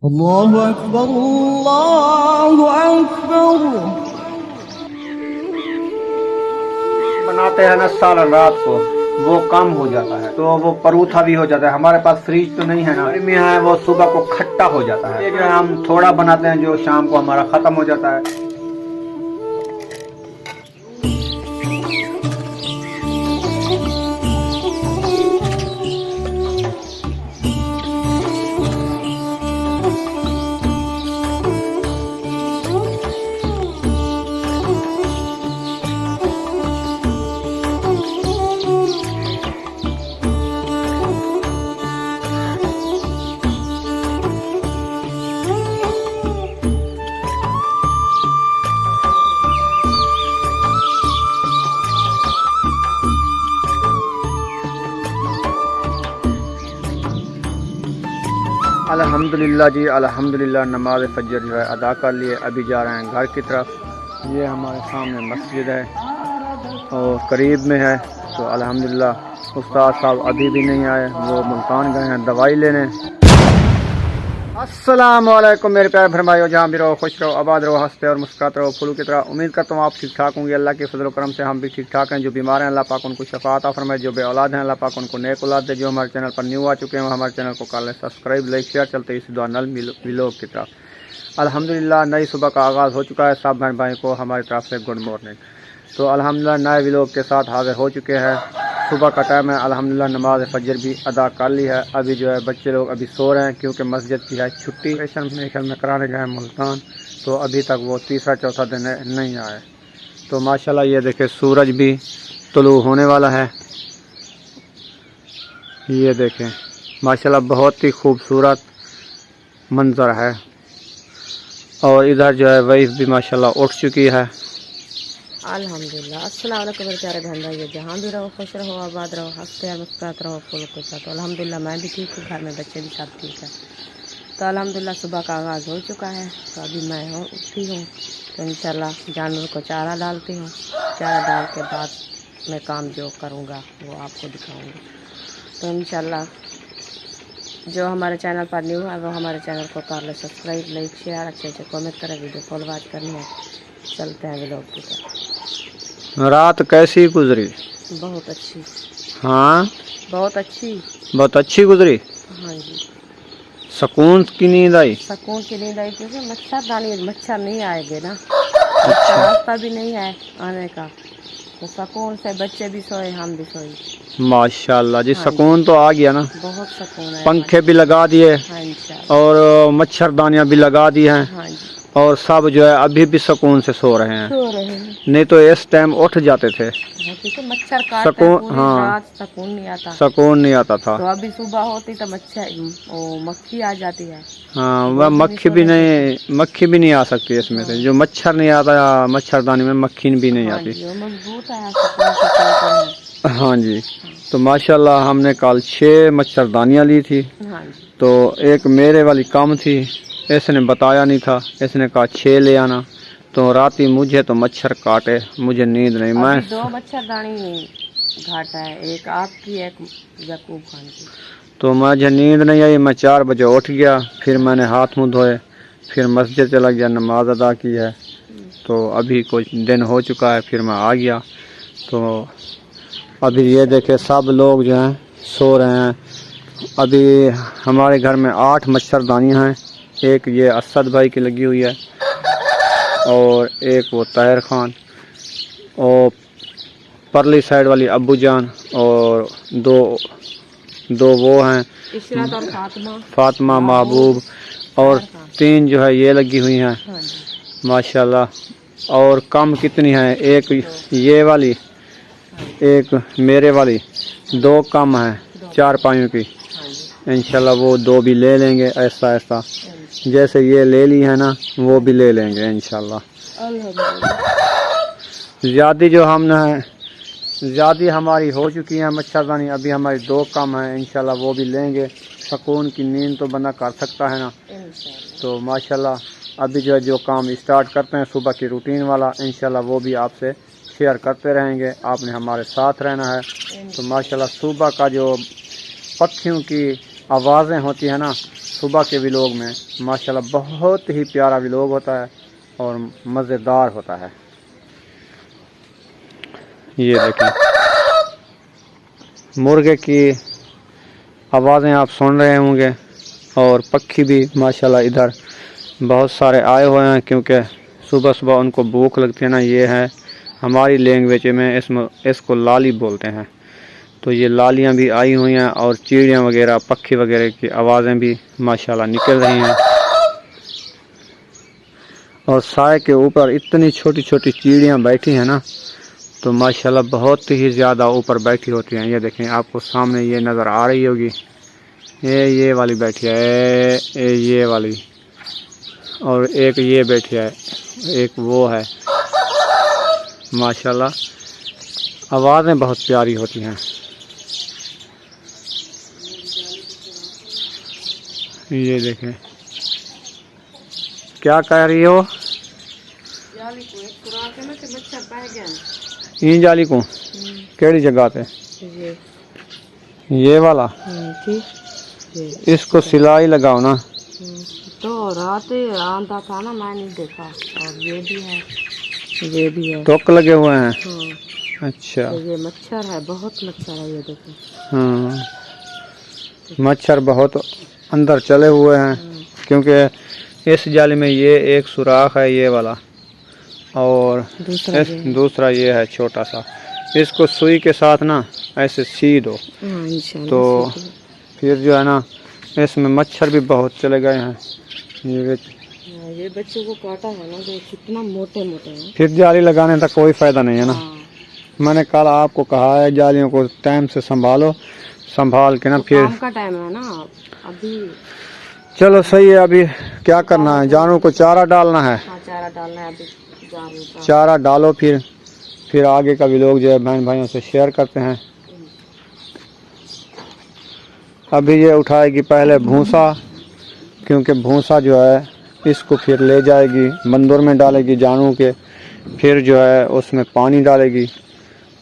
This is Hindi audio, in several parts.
अल्लाहु अकबर अल्लाहु अकबर। बनाते हैं ना सालन रात को वो कम हो जाता है तो वो परूथा भी हो जाता है। हमारे पास फ्रिज तो नहीं है ना, गर्मी है, वो सुबह को खट्टा हो जाता है। जो हम थोड़ा बनाते हैं जो शाम को हमारा खत्म हो जाता है। अल्हम्दुलिल्लाह जी, अल्हम्दुलिल्लाह। नमाज फजर जो है अदा कर लिए, अभी जा रहे हैं घर की तरफ। ये हमारे सामने मस्जिद है और करीब में है। तो अल्हम्दुलिल्लाह उस्ताद साहब अभी भी नहीं आए, वो मुल्तान गए हैं दवाई लेने। अस्सलाम वालेकुम मेरे प्यारे भरमाइयों, जहाँ भी रहो खुश रहो, आबाद रहो, हंसते और मुस्कुराते रहो फूलों की तरह। उम्मीद करता हूँ आप ठीक ठाक होंगे। अल्लाह के फजल करम से हम भी ठीक ठाक हैं। जो बीमार हैं अल्लाह पाक उनको शफा अता फरमाए, जो बे औलाद हैं अल्लाह पाक उनको नेक औलाद दे। जो हमारे चैनल पर न्यू आ चुके हैं वो हमारे चैनल को कर लें सब्सक्राइब, लाइक शेयर। चलते इसी दुआ नल व्लॉग की तरफ। अल्हम्दुलिल्लाह नई सुबह का आगाज़ हो चुका है। सब बहन भाई को हमारी तरफ से गुड मॉर्निंग। तो अल्हम्दुलिल्लाह नए व्लॉग के साथ हाजिर हो चुके हैं। सुबह का टाइम है, अल्हम्दुलिल्लाह नमाज फजर भी अदा कर ली है। अभी जो है बच्चे लोग अभी सो रहे हैं क्योंकि मस्जिद की है छुट्टी। में कराने गए मुल्तान, तो अभी तक वो तीसरा चौथा दिन नहीं आए। तो माशाल्लाह ये देखे सूरज भी तुलू होने वाला है। ये देखें माशाल्लाह बहुत ही खूबसूरत मंजर है। और इधर जो है वाइफ भी माशाल्लाह उठ चुकी है। अल्हम्दुलिल्लाह। अस्सलाम वालेकुम मेरे प्यारे बहन भाई, जहाँ भी रहो खुश रहो, आबाद रहो, हंसते और मुस्कुराते रहो फूलों के साथ। तो अल्हम्दुलिल्लाह मैं भी ठीक हूँ, घर में बच्चे भी सब ठीक है। तो अल्हम्दुलिल्लाह सुबह का आगाज़ हो चुका है। तो अभी मैं उठी हूँ तो इंशाल्लाह जानवर को चारा डालती हूँ। चारा डाल के बाद मैं काम जो करूँगा वो आपको दिखाऊँगी। तो इंशाल्लाह जो हमारे चैनल पर न्यू है वो हमारे चैनल को कर ले सब्सक्राइब, लाइक शेयर, अच्छे अच्छे कमेंट करें, वीडियो कॉल बात करनी है। चलते हैं व्लॉग की तरफ। रात कैसी गुजरी? बहुत अच्छी। हाँ बहुत अच्छी। बहुत अच्छी गुजरी। हाँ जी। सुकून की नींद आई। सुकून की नींद आई क्योंकि मच्छर नहीं आएंगे ना। अच्छा रास्ता भी नहीं है आने का, तो सुकून से बच्चे भी सोए, हम भी सोए। माशाल्लाह जी। हाँ सुकून तो आ गया ना। बहुत सुकून है। पंखे भी लगा दिए हाँ इंशाल्लाह। और मच्छरदानियाँ भी लगा दी हैं। हाँ जी। और सब जो है अभी भी सुकून से सो रहे हैं। सो रहे हैं। नहीं तो इस टाइम उठ जाते थे। तो मच्छर काटते हैं पूरी रात, सुकून नहीं आता। सुकून नहीं आता था। तो अभी सुबह होती तो मक्खी आ जाती है। हाँ वह मक्खी भी नहीं आ सकती इसमें से। जो मच्छर नहीं आता, मच्छरदानी में मक्खी भी नहीं आती। मजबूत है। हाँ जी। तो माशाल्लाह हमने कल 6 मच्छरदानियाँ ली थी। हाँ जी। तो एक मेरे वाली कम थी, इसने बताया नहीं था, इसने कहा 6 ले आना। तो रात ही मुझे तो मच्छर काटे, मुझे नींद नहीं। मैं 2 मच्छरदानी घाट है, एक आपकी एक यकूब खान की। तो मुझे नींद नहीं आई। मैं 4 बजे उठ गया, फिर मैंने हाथ मुँह धोए, फिर मस्जिद चला गया, नमाज अदा की है। तो अभी कुछ दिन हो चुका है, फिर मैं आ गया। तो अभी ये देखे सब लोग जो हैं सो रहे हैं। अभी हमारे घर में 8 मच्छरदानियाँ हैं। एक ये असद भाई की लगी हुई है और एक वो ताहिर खान और परली साइड वाली अब्बू जान और दो वो हैं इशरत और फातिमा महबूब और 3 जो है ये लगी हुई हैं। हाँ माशाल्लाह। और कम कितनी हैं? एक ये वाली, एक मेरे वाली, 2 कम हैं 4 पायों की। इंशाल्लाह वो 2 भी ले लेंगे। ऐसा ऐसा जैसे ये ले ली है ना, वो भी ले लेंगे इंशाल्लाह। ज़्यादा जो हमने ज़्यादा हमारी हो चुकी है मच्छरदानी, अभी हमारी 2 कम हैं। इंशाल्लाह वो भी लेंगे। सुकून की नींद तो बंदा कर सकता है ना। तो माशाल्लाह अभी जो है जो काम स्टार्ट करते हैं सुबह की रूटीन वाला, इंशाल्लाह वो भी आपसे शेयर करते रहेंगे। आपने हमारे साथ रहना है। तो माशाल्लाह सुबह का जो पक्षियों की आवाज़ें होती है ना, सुबह के व्लॉग में माशाल्लाह बहुत ही प्यारा व्लॉग होता है और मज़ेदार होता है। ये देखें मुर्गे की आवाज़ें आप सुन रहे होंगे और पक्षी भी माशाल्लाह इधर बहुत सारे आए हुए हैं, क्योंकि सुबह सुबह उनको भूख लगती है ना। ये है हमारी लैंग्वेज में इसको लाली बोलते हैं। तो ये लालियाँ भी आई हुई हैं और चिड़ियाँ वगैरह पक्षी वगैरह की आवाज़ें भी माशाल्लाह निकल रही हैं। और साए के ऊपर इतनी छोटी छोटी चिड़ियाँ बैठी हैं ना, तो माशाल्लाह बहुत ही ज़्यादा ऊपर बैठी होती हैं। ये देखें आपको सामने ये नज़र आ रही होगी, ये वाली बैठी है, ये वाली, और एक ये बैठी है, एक वो है। माशाल्लाह आवाज़ें बहुत प्यारी होती हैं। ये देखें क्या कह रही हो? जाली को एक खुराक है ना कि बच्चा बह गया। इन जाली को केड़ी जगह पे? ये वाला ठीक। इसको सिलाई लगाओ ना। तो रात आंधा था ना, मैं नहीं देखा। और ये भी है टोक लगे हुए हैं। हाँ। अच्छा। तो ये मच्छर है, बहुत मच्छर है, ये देखो। हाँ मच्छर बहुत अंदर चले हुए हैं, क्योंकि इस जाली में ये एक सुराख है, ये वाला, और दूसरा ये है छोटा सा। इसको सुई के साथ ना ऐसे सी दो तो फिर जो है ना इसमें मच्छर भी बहुत चले गए हैं। ये बच्चों को काटा है ना, जो कितना मोटे मोटे हैं। फिर जाली लगाने का कोई फायदा नहीं है ना। मैंने कल आपको कहा है जालियों को टाइम से संभाल के ना, फिर काम का टाइम है ना अभी। चलो सही है। अभी क्या करना है, जानवर को चारा डालना है। हाँ, चारा डालना है अभी। चारा डालो, फिर आगे का भी लोग जो है बहन भाइयों से शेयर करते हैं। अभी ये उठाएगी पहले भूसा, क्योंकि भूसा जो है इसको फिर ले जाएगी मंदिर में डालेगी जानू के, फिर जो है उसमें पानी डालेगी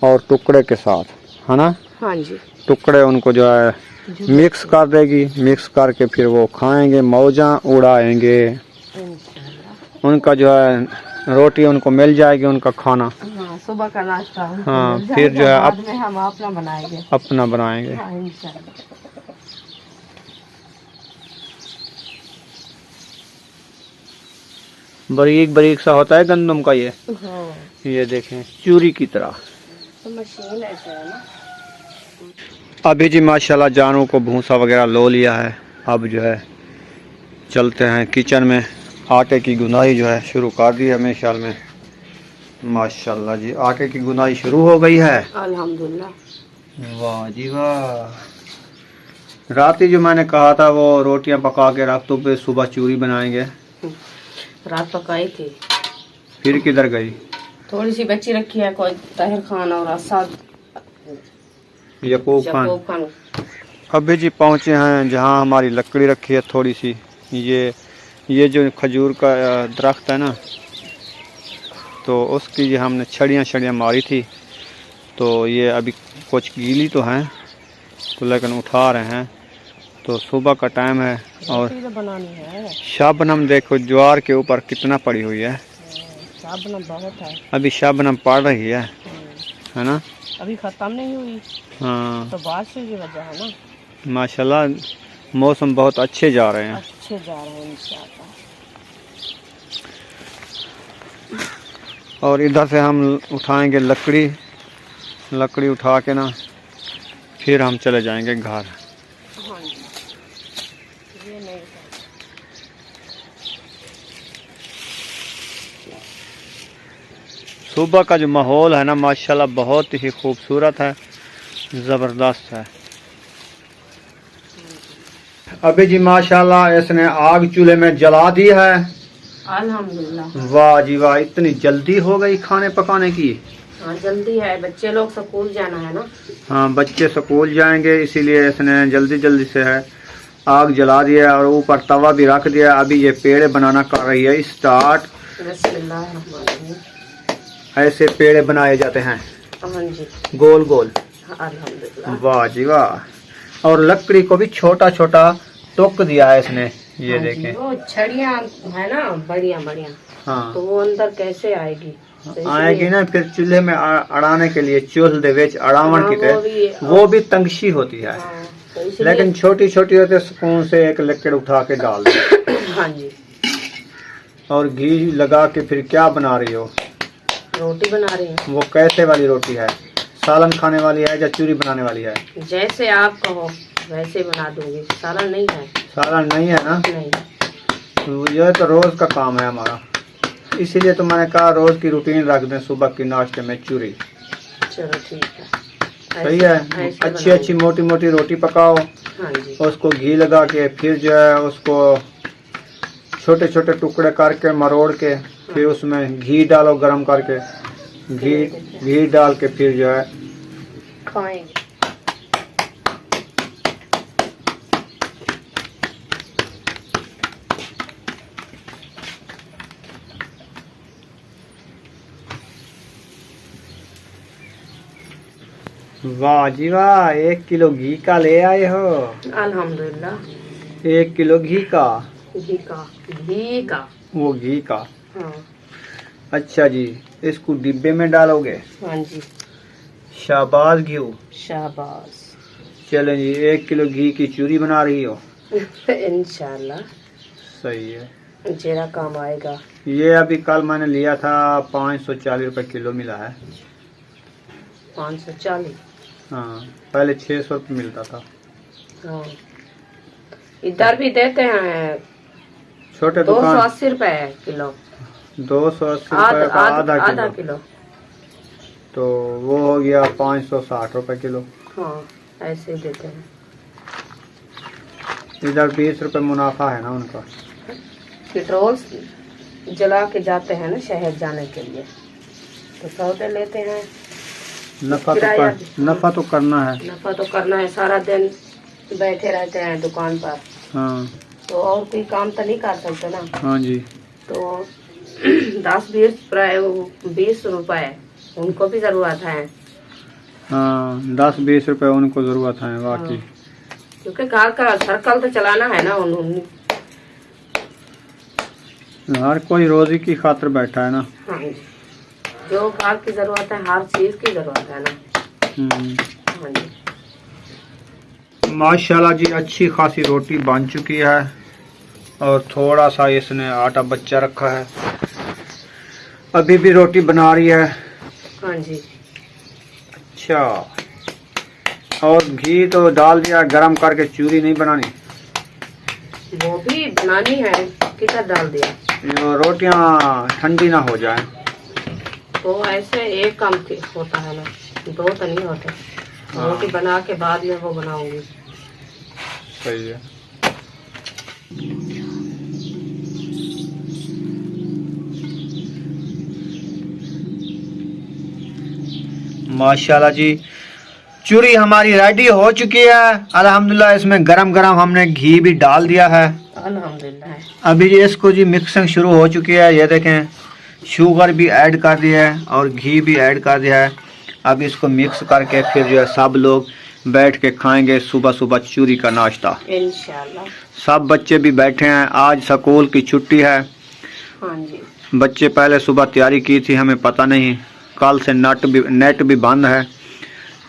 और टुकड़े के साथ, है ना? हाँ जी। टुकड़े उनको जो है मिक्स कर देगी, मिक्स करके फिर वो खाएंगे, मौजा उड़ाएंगे। उनका जो है रोटी उनको मिल जाएगी, उनका खाना। हाँ, सुबह का नाश्ता। हाँ, फिर जो है बाद में हम अपना बनाएंगे। हाँ, बारीक बारीक सा होता है गंदम का ये। हाँ। ये देखें चूरी की तरह। तो मशीन ऐसा है ना। अभी जी माशाल्लाह जानों को भूसा वगैरह लो लिया है। अब जो है चलते हैं किचन में, आटे की गुनाई जो है शुरू कर दी है मेरे ख्याल में। माशाल्लाह जी आटे की गुनाई शुरू हो गई है। अल्हम्दुलिल्लाह। वाह जी वाह। रात ही जो मैंने कहा था वो रोटियां पका के रख दो, पे सुबह चूरी बनाएंगे। रात पकाई थी। फिर किधर गई? थोड़ी सी बच्ची रखी है, कोई ताहिर खान और असाद यकूब खान। अभी जी पहुँचे हैं जहाँ हमारी लकड़ी रखी है थोड़ी सी। ये जो खजूर का दरख्त है ना, तो उसकी ये हमने छड़ियाँ मारी थी। तो ये अभी कुछ गीली तो हैं, तो लेकिन उठा रहे हैं। तो सुबह का टाइम है और बनानी है। शाबनम देखो ज्वार के ऊपर कितना पड़ी हुई है। शाबनम बहुत है। अभी शाबनम पड़ रही है ना? अभी खत्म नहीं हुई। हाँ, तो बारिश की वजह है ना। माशाल्लाह मौसम बहुत अच्छे जा रहे हैं। इंशाअल्लाह। और इधर से हम उठाएंगे लकड़ी उठा के ना, फिर हम चले जाएंगे घर। हाँ जी। ये नहीं सुबह का जो माहौल है ना माशाल्लाह बहुत ही खूबसूरत है, ज़बरदस्त है। अभी जी माशाल्लाह इसने आग चूल्हे में जला दी है। अल्हम्दुलिल्लाह। वाह जी वाह, इतनी जल्दी हो गई खाने पकाने की। हाँ जल्दी है, बच्चे लोग स्कूल जाना है ना। हाँ बच्चे स्कूल जाएंगे, इसीलिए इसने जल्दी से है आग जला दिया और ऊपर तवा भी रख दिया। अभी ये पेड़े बनाना कर रही है स्टार्ट। ऐसे पेड़े बनाए जाते हैं। हाँ जी। गोल गोल। अल्हम्दुलिल्लाह। वाह जी वाह। और लकड़ी को भी छोटा छोटा टोक दिया है इसने, ये हाँ जी, देखें। वो छड़ियाँ है ना बढ़िया बढ़िया, हाँ तो वो अंदर कैसे आएगी? तो इसलिए- आएगी ना, फिर चूल्हे में अड़ाने के लिए चूल्हे दे विच अड़ावन हाँ, की तरह वो भी तंगशी होती है। हाँ, तो इसलिए- लेकिन छोटी छोटी होती है, स्पून से एक लकड़ उठा के डाल दो। हाँ जी, और घी लगा के फिर क्या बना रही हो? रोटी बना रही हूँ। वो कैसे वाली रोटी है? सालन खाने वाली है या चूरी बनाने वाली है? जैसे आप कहो वैसे बना दूंगी, सालन नहीं है। सालन नहीं है ना? नहीं, तो ये तो रोज का काम है हमारा, इसीलिए तो मैंने कहा रोज की रूटीन रख दें, सुबह की नाश्ते में चूरी। चलो ठीक है, सही है। ऐसे अच्छी अच्छी मोटी मोटी रोटी पकाओ, हाँ जी, उसको घी लगा के फिर जो है उसको छोटे छोटे टुकड़े करके मरोड़ के फिर उसमें घी डालो गरम करके, घी डाल के फिर जो है खाएंगे। वाह जी वाह, 1 किलो घी का ले आए हो। अल्हम्दुलिल्लाह। 1 किलो घी का, घी का वो घी का। हाँ अच्छा जी, इसको डिब्बे में डालोगे? हाँ जी, शाबाश घी। शाबाश। चलें जी, 1 किलो घी की चूरी बना रही हो? इंशाल्लाह सही है, जेरा काम आएगा। ये अभी कल मैंने लिया था, 540 रुपए किलो मिला है। 540। हाँ, पहले 600 रुपये मिलता था। हाँ, इधर भी देते हैं छोटे दुकान 280 रुपए किलो, 280 रुपए का आधा किलो, किलो। तो वो हो गया 560 रुपए किलो। हाँ, ऐसे ही देते हैं। इधर 20 रुपए मुनाफा है ना उनका। पेट्रोल जला के जाते हैं ना शहर जाने के लिए, तो सौदे लेते हैं। नफा तो करना है। नफा तो करना है, सारा दिन बैठे रहते हैं दुकान पर, हाँ तो और कोई काम तो नहीं कर सकते ना। हाँ जी, तो 10-20 रुपए उनको भी जरूरत है। हाँ 10-20 रुपए उनको जरूरत है वाकई। क्योंकि घर का सर्कल तो चलाना है ना उन्होंने। हर कोई रोजी की खातिर बैठा है ना। हाँ जी, जो घर की जरूरत है, हर चीज की जरूरत है ना। हाँ जी, माशाल्लाह जी, अच्छी खासी रोटी बन चुकी है और थोड़ा सा इसने आटा बच्चा रखा है, अभी भी रोटी बना रही है। हाँ जी, अच्छा, और घी तो डाल दिया, गरम करके चूरी नहीं बनानी? वो भी बनानी है, किधर डाल दिया। जो रोटियां ठंडी ना हो जाए। तो ऐसे एक काम होता है ना, दो तो नहीं होते। हाँ। रोटी बना के बाद में वो बनाऊंगी। सही है। माशाल्लाह जी, चूरी हमारी रेडी हो चुकी है अल्हम्दुलिल्लाह। इसमें गरम गरम हमने घी भी डाल दिया है अल्हम्दुलिल्लाह। अभी इसको जी मिक्सिंग शुरू हो चुकी है। ये देखें, शुगर भी ऐड कर दिया है और घी भी ऐड कर दिया है। अब इसको मिक्स करके फिर जो है सब लोग बैठ के खाएंगे सुबह सुबह चूरी का नाश्ता इंशाल्लाह। सब बच्चे भी बैठे हैं, आज स्कूल की छुट्टी है। हाँ जी, बच्चे पहले सुबह तैयारी की थी, हमें पता नहीं, कल से नेट भी बंद है,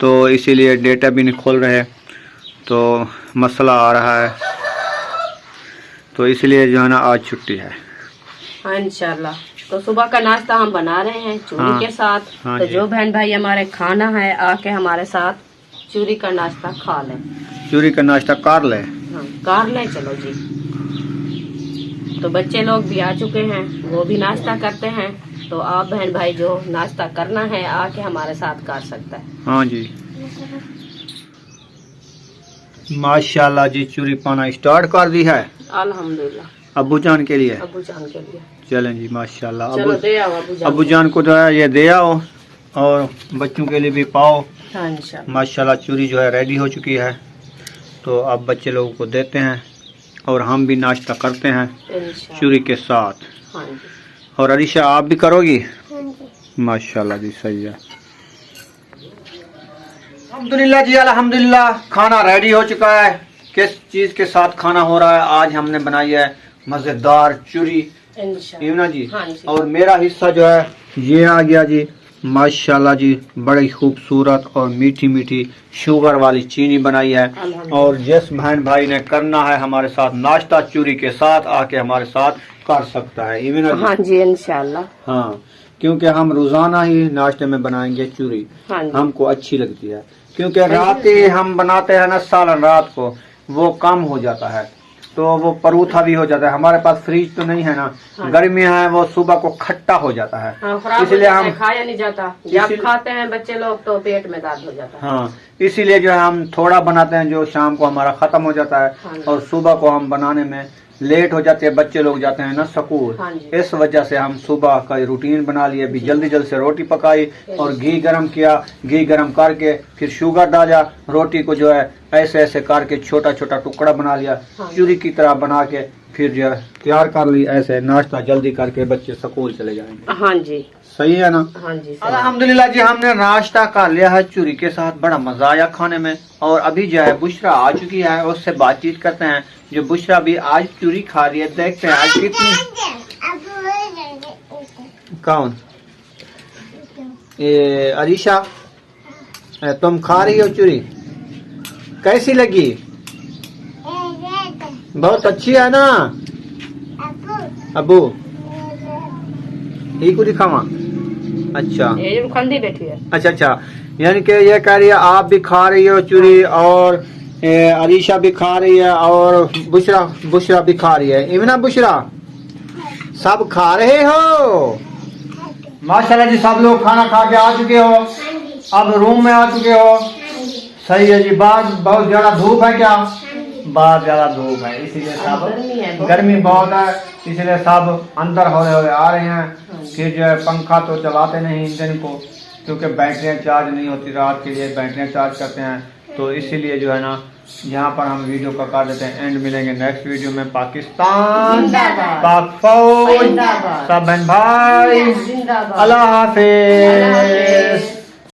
तो इसीलिए डेटा भी नहीं खोल रहे, तो मसला आ रहा है, तो इसलिए जो है ना आज छुट्टी है। हाँ इंशाल्लाह। तो सुबह का नाश्ता हम बना रहे हैं चूरी हाँ, के साथ। हाँ तो जी। जो बहन भाई हमारे खाना है आके हमारे साथ चूरी का नाश्ता खा लें। चूरी का नाश्ता कर ले। हाँ, कर लें, चलो जी। तो बच्चे लोग भी आ चुके हैं, वो भी नाश्ता करते हैं। तो आप बहन भाई जो नाश्ता करना है आके हमारे साथ कर सकता है। हाँ जी, माशाल्लाह जी, चूरी पाना स्टार्ट कर दी है अल्हम्दुलिल्लाह। अब्बू जान के लिए। अबू जान के लिए चलें जी, माशाल्लाह। चलो दे आओ अब्बू जान को जो है ये दे आओ और बच्चों के लिए भी पाओ। हाँ इंशाल्लाह। माशाल्लाह चूरी जो है रेडी हो चुकी है, तो अब बच्चे लोगों को देते हैं और हम भी नाश्ता करते हैं इंशाल्लाह। चूरी के साथ। हाँ जी, और अरीशा आप भी करोगी? माशाल्लाह जी, सही है। अल्हम्दुलिल्लाह जी, अल्हम्दुलिल्लाह, खाना रेडी हो चुका है। किस चीज के साथ खाना हो रहा है। आज हमने बनाई है मजेदार चूरी, ना जी। हाँ जी। और मेरा हिस्सा जो है ये आ गया जी, माशाल्लाह जी, बड़ी खूबसूरत और मीठी मीठी शुगर वाली चीनी बनाई है। और जिस बहन भाई ने करना है हमारे साथ नाश्ता चूरी के साथ, आके हमारे साथ कर सकता है। इवन हाँ जी इंशाल्लाह। हाँ, क्योंकि हम रोजाना ही नाश्ते में बनाएंगे चूरी। हाँ जी। हमको अच्छी लगती है, क्योंकि रात ही हम बनाते हैं ना सालन, रात को वो कम हो जाता है तो वो परूथा भी हो जाता है। हमारे पास फ्रिज तो नहीं है ना। हाँ। गर्मी है, वो सुबह को खट्टा हो जाता है। हाँ, इसलिए हम खाया नहीं जाता। जब खाते हैं बच्चे लोग तो पेट में दर्द हो जाता है। हाँ, इसीलिए जो है हम थोड़ा बनाते हैं जो शाम को हमारा खत्म हो जाता है। हाँ। और सुबह को हम बनाने में लेट हो जाते हैं, बच्चे लोग जाते हैं ना स्कूल। हाँ, इस वजह से हम सुबह का रूटीन बना लिए, भी जल्दी जल्दी से रोटी पकाई और घी गरम किया। घी गरम करके फिर शुगर डाला, रोटी को जो है ऐसे ऐसे करके छोटा छोटा टुकड़ा बना लिया। हाँ, चूरी की तरह बना के फिर जो है तैयार कर ली। ऐसे नाश्ता जल्दी करके बच्चे स्कूल चले जाएंगे। हाँ जी, सही है ना। हाँ जी, अल्हम्दुलिल्लाह जी, हमने नाश्ता कर लिया है चूरी के साथ, बड़ा मजा आया खाने में। और अभी जो है बुशरा आ चुकी है, उससे बातचीत करते हैं। जो बुशरा भी आज चूरी खा रही है, देखते हैं आज कितनी। कौन? ये अरीशा, तुम खा रही हो चूरी, कैसी लगी? बहुत अच्छी है ना अबू? ही को दिखावा। अच्छा, ये खंदी बैठी है। अच्छा अच्छा, यानी कि ये कह रही है आप भी खा रही हो चूरी, और अरीशा भी खा रही है, और बुशरा भी खा रही है। इमना, बुशरा, सब खा रहे हो? माशाल्लाह जी, सब लोग खाना खा के आ चुके हो, अब रूम में आ चुके हो। सही है जी। बाहर बहुत ज्यादा धूप है क्या? बाहर ज्यादा धूप है, इसीलिए सब गर्मी बहुत है, इसलिए सब अंदर होने आ रहे हैं। फिर जो है पंखा तो चलाते नहीं इंजन को, क्योंकि बैटरियां चार्ज नहीं होती, रात के लिए बैटरियां चार्ज करते हैं। तो इसीलिए जो है ना यहाँ पर हम वीडियो का कर देते हैं एंड। मिलेंगे नेक्स्ट वीडियो में। पाकिस्तान, पाक फौज, सब बहन भाई, अल्लाह हाफिज।